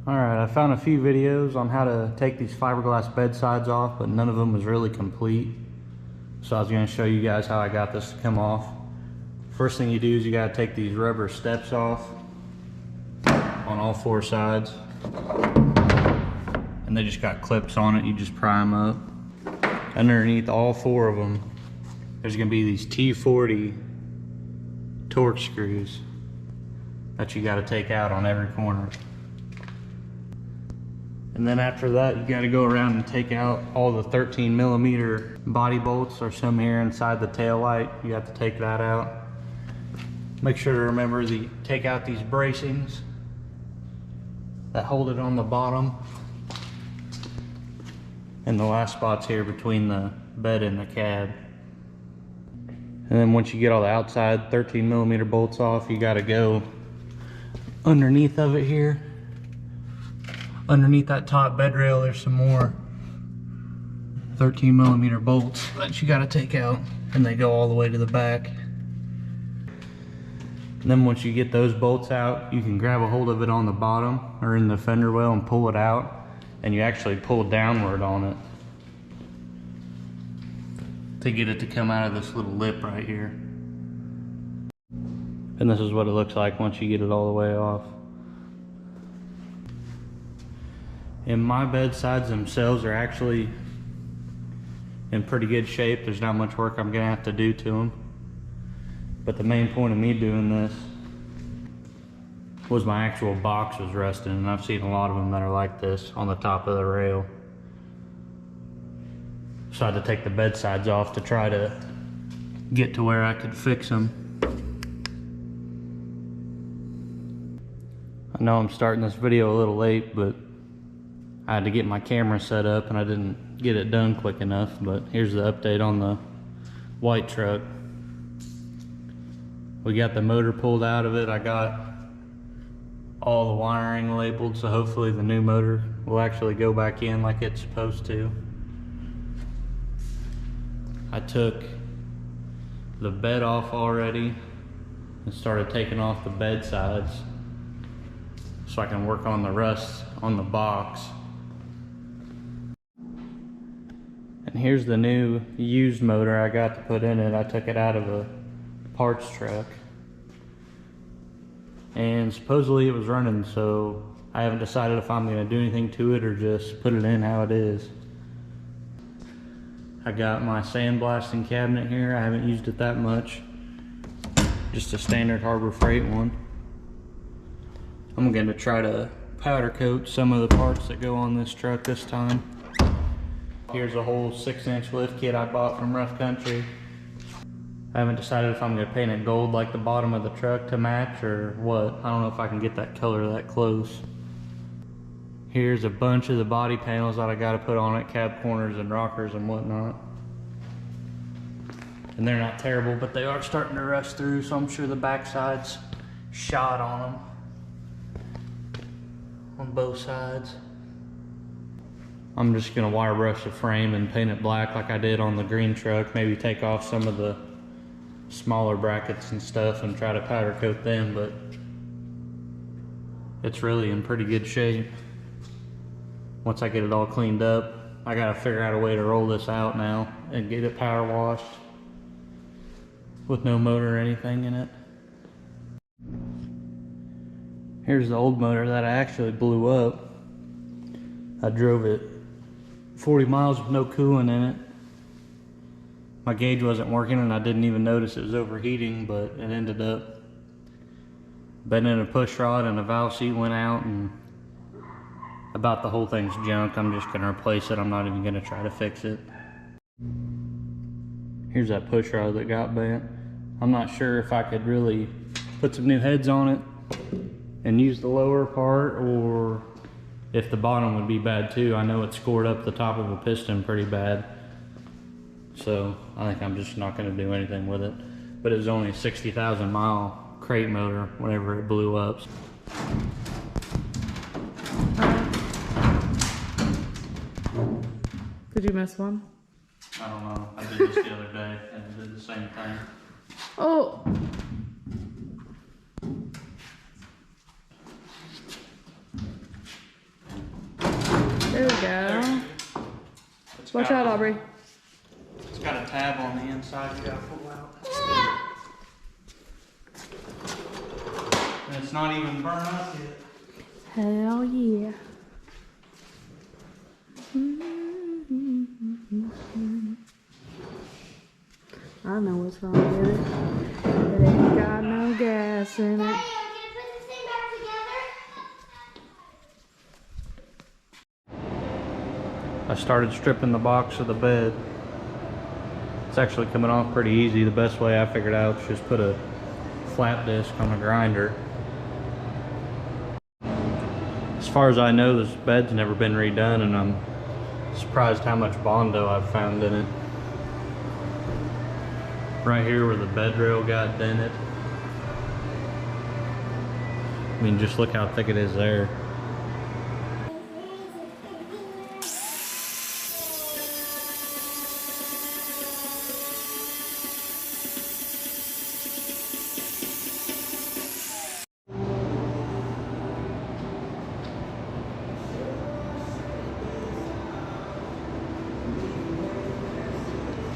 Alright, I found a few videos on how to take these fiberglass bedsides off, but none of them was really complete. So I was going to show you guys how I got this to come off. First thing you do is you got to take these rubber steps off on all four sides. And they just got clips on it, you just pry them up. Underneath all four of them, there's going to be these T40 torque screws that you got to take out on every corner. And then after that, you got to go around and take out all the 13mm body bolts. There's some here inside the tail light. You have to take that out. Make sure to remember to take out these bracings that hold it on the bottom. And the last spot's here between the bed and the cab. And then once you get all the outside 13mm bolts off, you got to go underneath of it here. Underneath that top bed rail, there's some more 13mm bolts that you got to take out, and they go all the way to the back. And then once you get those bolts out, you can grab a hold of it on the bottom or in the fender well and pull it out, and you actually pull downward on it to get it to come out of this little lip right here. And this is what it looks like once you get it all the way off. And my bedsides themselves are actually in pretty good shape. There's not much work I'm gonna have to do to them. But the main point of me doing this was my actual box was rusting, and I've seen a lot of them that are like this on the top of the rail. So I had to take the bedsides off to try to get to where I could fix them. I know I'm starting this video a little late, but I had to get my camera set up and I didn't get it done quick enough. But here's the update on the white truck. We got the motor pulled out of it. I got all the wiring labeled, so hopefully the new motor will actually go back in like it's supposed to. I took the bed off already and started taking off the bed sides so I can work on the rust on the box. And here's the new used motor I got to put in it. I took it out of a parts truck, and supposedly it was running, so I haven't decided if I'm going to do anything to it or just put it in how it is. I got my sandblasting cabinet here. I haven't used it that much, just a standard Harbor Freight one. I'm going to try to powder coat some of the parts that go on this truck this time. Here's a whole 6-inch lift kit I bought from Rough Country. I haven't decided if I'm going to paint it gold like the bottom of the truck to match or what. I don't know if I can get that color that close. Here's a bunch of the body panels that I got to put on it, cab corners and rockers and whatnot. And they're not terrible, but they are starting to rust through, so I'm sure the backside's shot on them. On both sides. I'm just gonna wire brush the frame and paint it black like I did on the green truck. Maybe take off some of the smaller brackets and stuff and try to powder coat them, but it's really in pretty good shape. Once I get it all cleaned up, I gotta figure out a way to roll this out now and get it power washed with no motor or anything in it. Here's the old motor that I actually blew up. I drove it 40 miles with no coolant in it. My gauge wasn't working and I didn't even notice it was overheating, but it ended up bending a push rod and a valve seat went out, and about the whole thing's junk. I'm just gonna replace it. I'm not even gonna try to fix it. Here's that push rod that got bent. I'm not sure if I could really put some new heads on it and use the lower part, or if the bottom would be bad too. I know it scored up the top of a piston pretty bad, so I think I'm just not going to do anything with it. But it was only a 60,000 mile crate motor whenever it blew up. Did you miss one? I don't know. I did this the other day and it did the same thing. Oh! go. It's Watch got- out, Aubrey. It's got a tab on the inside you gotta pull out. And it's not even burned up yet. Hell yeah. I know what's wrong with it. It ain't got no gas in it. I started stripping the box of the bed. It's actually coming off pretty easy. The best way I figured out is just put a flat disc on a grinder. As far as I know, this bed's never been redone, and I'm surprised how much Bondo I've found in it. Right here where the bed rail got dented. I mean, just look how thick it is there.